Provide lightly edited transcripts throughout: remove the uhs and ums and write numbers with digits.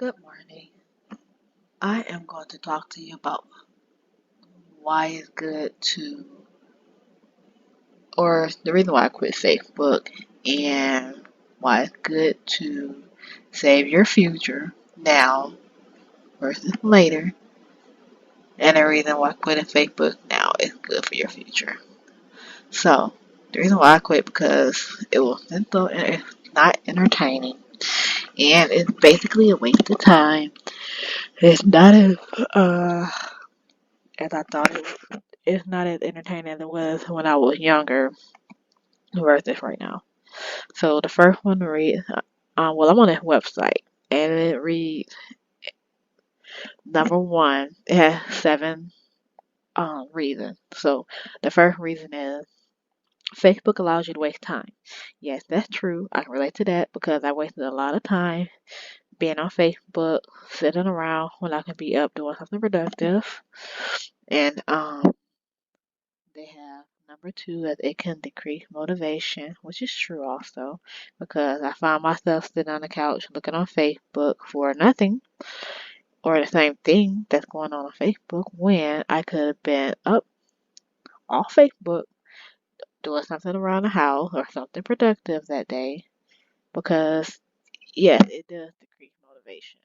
Good morning. I am going to talk to you about why it's good to, or the reason why I quit Facebook and why it's good to save your future now versus later, and the reason why quitting Facebook now is good for your future. So, the reason why I quit because it was simple and it's not entertaining, and it's basically a waste of time. It's not as I thought it was. It's not as entertaining as it was when I was younger versus right now. So the first one reads, well, I'm on a website and it reads number one. It has seven reasons. So the first reason is Facebook allows you to waste time. Yes, that's true. I can relate to that because I wasted a lot of time being on Facebook, sitting around when I could be up doing something productive. And they have number two that it can decrease motivation, which is true also, because I find myself sitting on the couch looking on Facebook for nothing or the same thing that's going on Facebook when I could have been up off Facebook doing something around the house or something productive that day. Because yes, it does decrease motivation.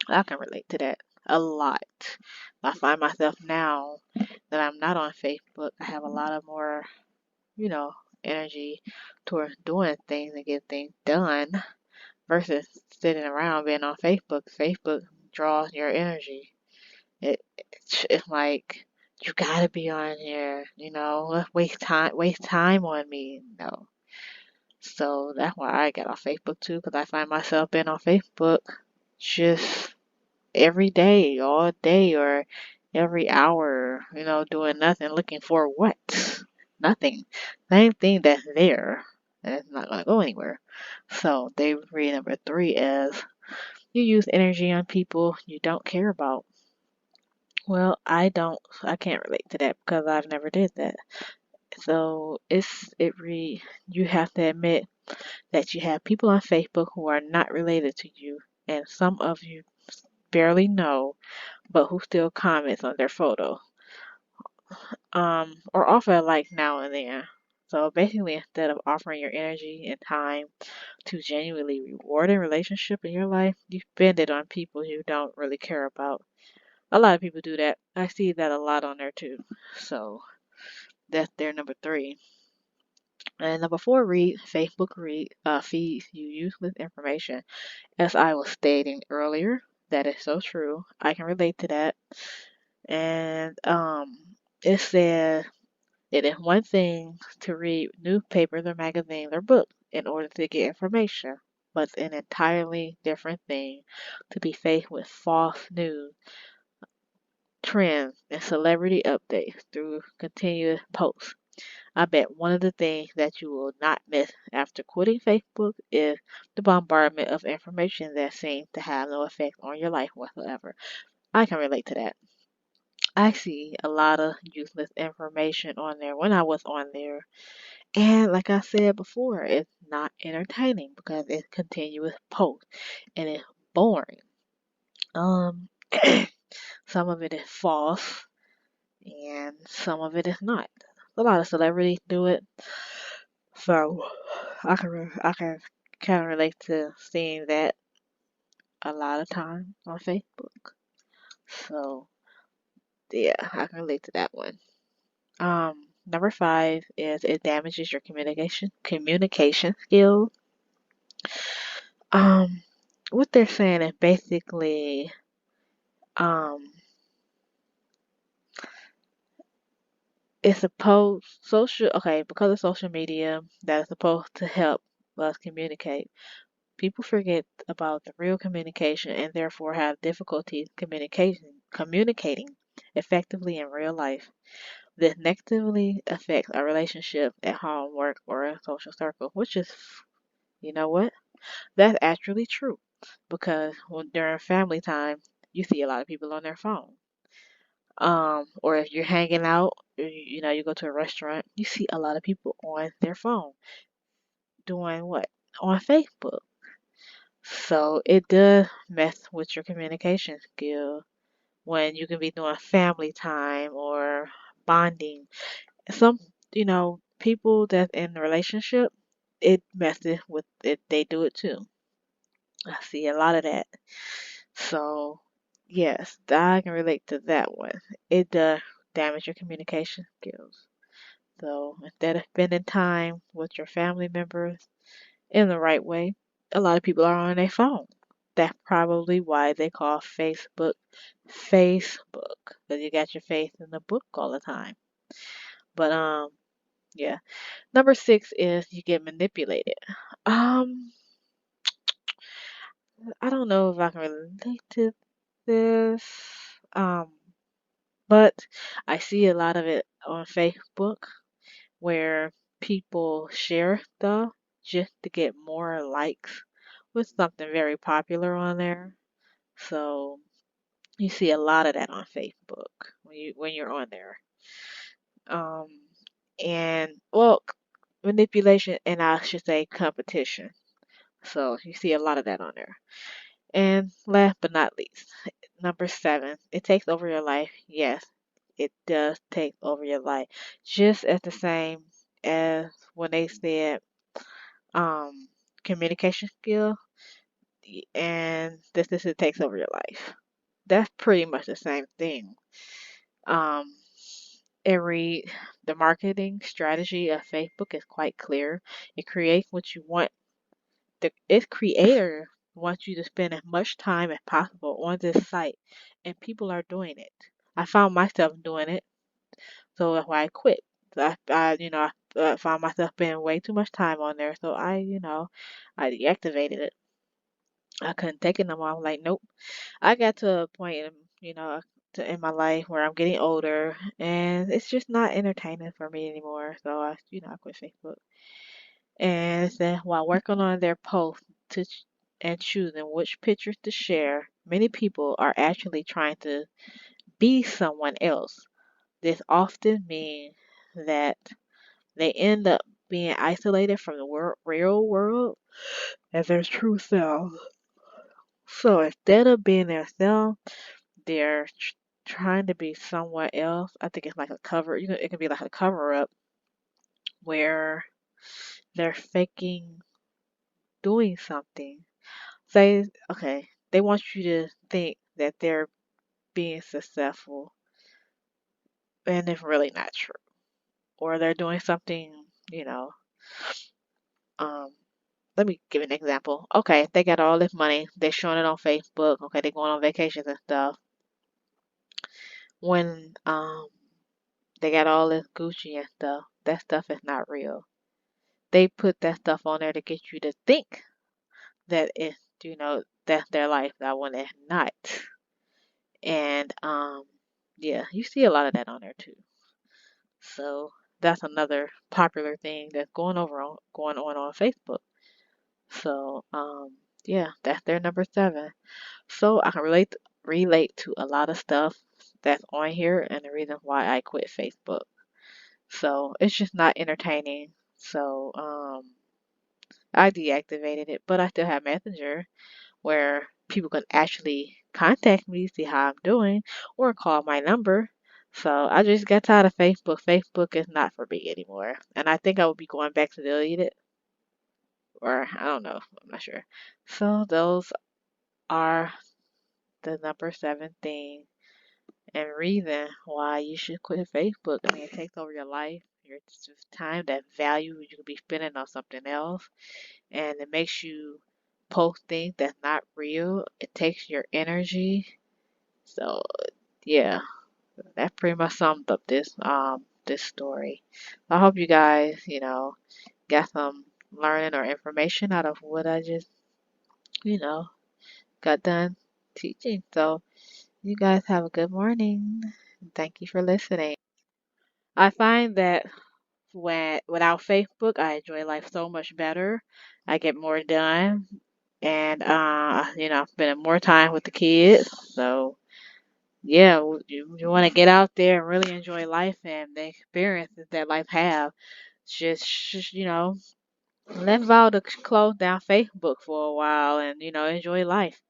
I can relate to that a lot. I find myself now that I'm not on Facebook, I have a lot of more you know, energy towards doing things and getting things done versus sitting around being on Facebook. Facebook draws your energy. It's like you gotta be on here, let's waste time on me. No. So that's why I get off Facebook too, because I find myself being on Facebook just every day, all day, or every hour, doing nothing, looking for what? Nothing. Same thing that's there, and it's not gonna go anywhere. So they read number three as you use energy on people you don't care about. Well, I can't relate to that because I've never did that. So you have to admit that you have people on Facebook who are not related to you, and some of you barely know, but who still comments on their photo, or offer a like now and then. So basically, instead of offering your energy and time to genuinely reward a relationship in your life, you spend it on people you don't really care about. A lot of people do that. I see that a lot on there too. So that's their number three. And number four, feeds you useless information. As I was stating earlier, that is so true. I can relate to that. And it says it is one thing to read newspapers or magazines or books in order to get information, but it's an entirely different thing to be faced with false news, trends, and celebrity updates through continuous posts. I bet one of the things that you will not miss after quitting Facebook is the bombardment of information that seems to have no effect on your life whatsoever. I can relate to that. I see a lot of useless information on there when I was on there. And like I said before, it's not entertaining because it's continuous post and it's boring. Um, some of it is false and some of it is not. A lot of celebrities do it, so I can kind of relate to seeing that a lot of time on Facebook. So yeah, I can relate to that one. Number five is it damages your communication skills. Um, what they're saying is basically, um, it's supposed because of social media that is supposed to help us communicate. People forget about the real communication and therefore have difficulties communicating effectively in real life. This negatively affects our relationship at home, work, or a social circle, which is, you know what? That's actually true because during family time, you see a lot of people on their phone. Or if you're hanging out, you go to a restaurant, you see a lot of people on their phone doing what? On Facebook. So it does mess with your communication skill when you can be doing family time or bonding. Some, people that's in a relationship, it messes with it. They do it too. I see a lot of that. So, yes, I can relate to that one. It does damage your communication skills. So, instead of spending time with your family members in the right way, a lot of people are on their phone. That's probably why they call Facebook Facebook, because you got your face in the book all the time. But yeah. Number six is you get manipulated. Um, I don't know if I can relate to this. Um, but I see a lot of it on Facebook where people share stuff just to get more likes with something very popular on there. So you see a lot of that on Facebook when you're on there. Um, and well, manipulation and I should say competition. So you see a lot of that on there. And last but not least, number seven, it takes over your life. Yes, it does take over your life. Just as the same as when they said um communication skill and this it takes over your life. That's pretty much the same thing. Um every the marketing strategy of Facebook is quite clear. It creates what you want. Its creator wants you to spend as much time as possible on this site, and people are doing it. I found myself doing it, so that's why I quit. I found myself spending way too much time on there, so I deactivated it. I couldn't take it no more. I'm like, nope. I got to a point in my life where I'm getting older, and it's just not entertaining for me anymore. So I quit Facebook. And then while working on their post and choosing which pictures to share, many people are actually trying to be someone else. This often means that they end up being isolated from the real world as their true selves. So instead of being their self, they're trying to be someone else. I think it's like a cover. It can be like a cover up where they're faking doing something. Say, okay, they want you to think that they're being successful, and it's really not true. Or they're doing something, you know, um, let me give an example. Okay, they got all this money, they're showing it on Facebook. Okay, they're going on vacations and stuff. When they got all this Gucci and stuff, that stuff is not real. They put that stuff on there to get you to think that that's their life. That one is not. And yeah, you see a lot of that on there too. So that's another popular thing that's going on Facebook. So yeah, that's their number seven. So I can relate to a lot of stuff that's on here and the reason why I quit Facebook. So it's just not entertaining. So I deactivated it, but I still have Messenger where people can actually contact me, see how I'm doing, or call my number. So I just got tired of Facebook. Facebook is not for me anymore. And I think I will be going back to delete it, or I don't know. I'm not sure. So those are the number seven thing and reason why you should quit Facebook. I mean, it takes over your life. Your just time, that value you could be spending on something else, and it makes you post things that's not real. It takes your energy. So yeah, that pretty much sums up this story. I hope you guys, got some learning or information out of what I just, you know, got done teaching. So you guys have a good morning. Thank you for listening. I find that without Facebook, I enjoy life so much better. I get more done, and spending more time with the kids. So yeah, you want to get out there and really enjoy life and the experiences that life have. Just Let's vow to close down Facebook for a while and enjoy life.